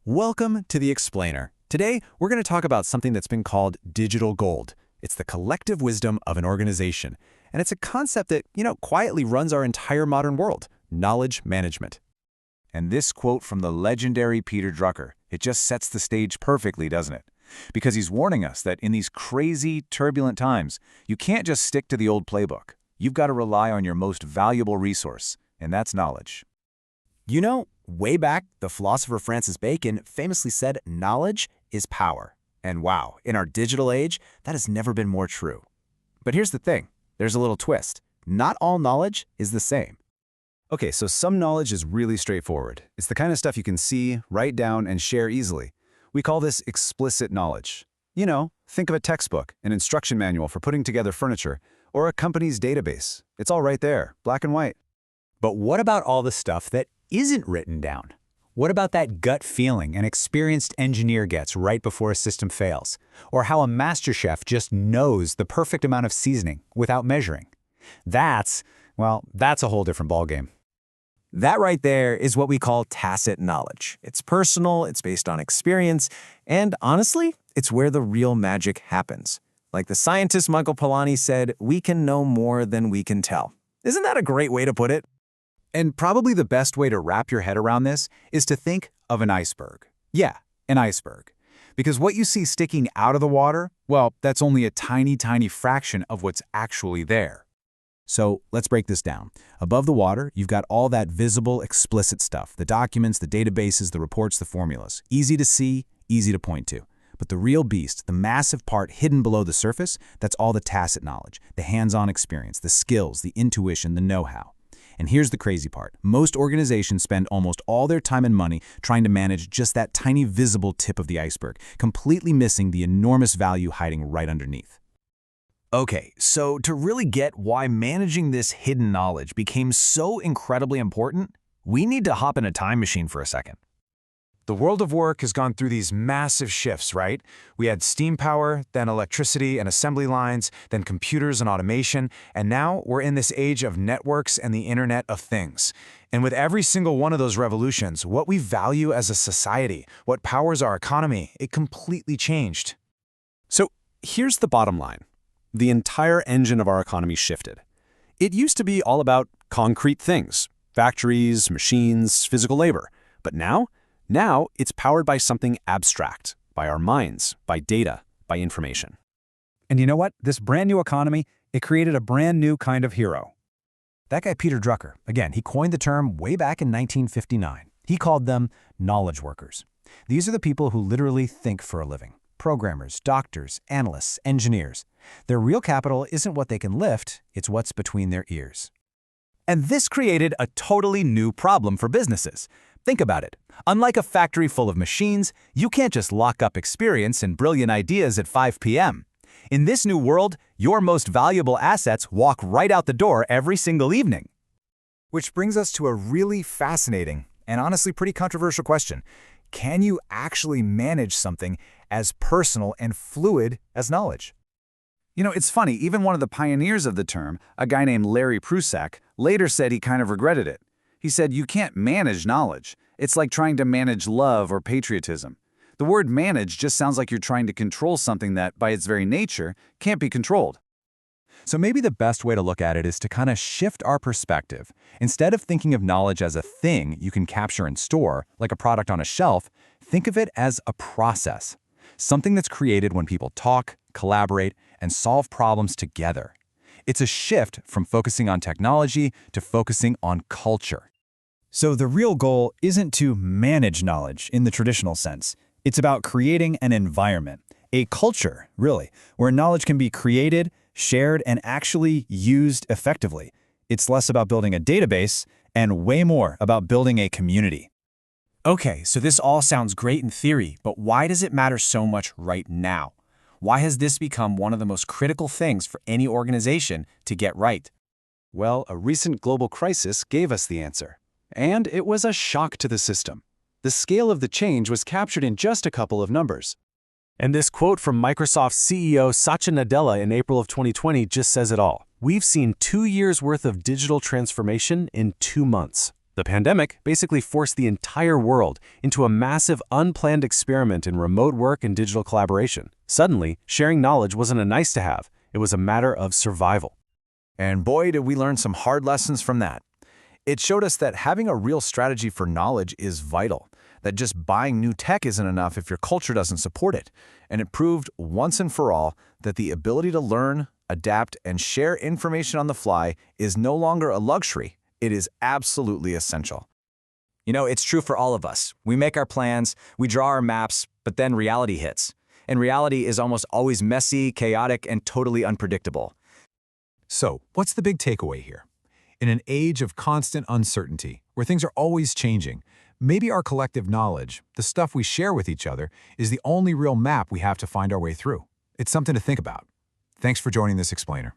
Welcome to The Explainer. Today, we're going to talk about something that's been called digital gold. It's the collective wisdom of an organization. And it's a concept that, quietly runs our entire modern world, knowledge management. And this quote from the legendary Peter Drucker, it just sets the stage perfectly, doesn't it? Because he's warning us that in these crazy, turbulent times, you can't just stick to the old playbook. You've got to rely on your most valuable resource, and that's knowledge. Way back, the philosopher Francis Bacon famously said, knowledge is power. And wow, in our digital age, that has never been more true. But here's the thing. There's a little twist. Not all knowledge is the same. Okay, so some knowledge is really straightforward. It's the kind of stuff you can see, write down, and share easily. We call this explicit knowledge. Think of a textbook, an instruction manual for putting together furniture, or a company's database. It's all right there, black and white. But what about all the stuff that isn't written down? What about that gut feeling an experienced engineer gets right before a system fails? Or how a master chef just knows the perfect amount of seasoning without measuring? That's a whole different ballgame. That right there is what we call tacit knowledge. It's personal, it's based on experience, and honestly, it's where the real magic happens. Like the scientist Michael Polanyi said, we can know more than we can tell. Isn't that a great way to put it? And probably the best way to wrap your head around this is to think of an iceberg. Yeah, an iceberg. Because what you see sticking out of the water, well, that's only a tiny, tiny fraction of what's actually there. So let's break this down. Above the water, you've got all that visible, explicit stuff, the documents, the databases, the reports, the formulas. Easy to see, easy to point to. But the real beast, the massive part hidden below the surface, that's all the tacit knowledge, the hands-on experience, the skills, the intuition, the know-how. And here's the crazy part. Most organizations spend almost all their time and money trying to manage just that tiny visible tip of the iceberg, completely missing the enormous value hiding right underneath. Okay, so to really get why managing this hidden knowledge became so incredibly important, we need to hop in a time machine for a second. The world of work has gone through these massive shifts, right? We had steam power, then electricity and assembly lines, then computers and automation, and now we're in this age of networks and the Internet of Things. And with every single one of those revolutions, what we value as a society, what powers our economy, it completely changed. So here's the bottom line. The entire engine of our economy shifted. It used to be all about concrete things, factories, machines, physical labor. But now it's powered by something abstract, by our minds, by data, by information. And you know what? This brand new economy, it created a brand new kind of hero. That guy Peter Drucker, again, he coined the term way back in 1959. He called them knowledge workers. These are the people who literally think for a living. Programmers, doctors, analysts, engineers. Their real capital isn't what they can lift, it's what's between their ears. And this created a totally new problem for businesses. Think about it. Unlike a factory full of machines, you can't just lock up experience and brilliant ideas at 5 p.m. In this new world, your most valuable assets walk right out the door every single evening. Which brings us to a really fascinating and honestly pretty controversial question. Can you actually manage something as personal and fluid as knowledge? It's funny, even one of the pioneers of the term, a guy named Larry Prusak, later said he kind of regretted it. He said, you can't manage knowledge. It's like trying to manage love or patriotism. The word manage just sounds like you're trying to control something that, by its very nature, can't be controlled. So maybe the best way to look at it is to kind of shift our perspective. Instead of thinking of knowledge as a thing you can capture and store, like a product on a shelf, think of it as a process. Something that's created when people talk, collaborate, and solve problems together. It's a shift from focusing on technology to focusing on culture. So the real goal isn't to manage knowledge in the traditional sense. It's about creating an environment, a culture, really, where knowledge can be created, shared, and actually used effectively. It's less about building a database and way more about building a community. Okay, so this all sounds great in theory, but why does it matter so much right now? Why has this become one of the most critical things for any organization to get right? Well, a recent global crisis gave us the answer. And it was a shock to the system. The scale of the change was captured in just a couple of numbers. And this quote from Microsoft CEO Satya Nadella in April of 2020 just says it all. We've seen 2 years' worth of digital transformation in 2 months. The pandemic basically forced the entire world into a massive unplanned experiment in remote work and digital collaboration. Suddenly, sharing knowledge wasn't a nice-to-have, it was a matter of survival. And boy, did we learn some hard lessons from that. It showed us that having a real strategy for knowledge is vital, that just buying new tech isn't enough if your culture doesn't support it. And it proved once and for all that the ability to learn, adapt, and share information on the fly is no longer a luxury. It is absolutely essential. You know, it's true for all of us. We make our plans, we draw our maps, but then reality hits. And reality is almost always messy, chaotic, and totally unpredictable. So, what's the big takeaway here? In an age of constant uncertainty, where things are always changing, maybe our collective knowledge, the stuff we share with each other, is the only real map we have to find our way through. It's something to think about. Thanks for joining this explainer.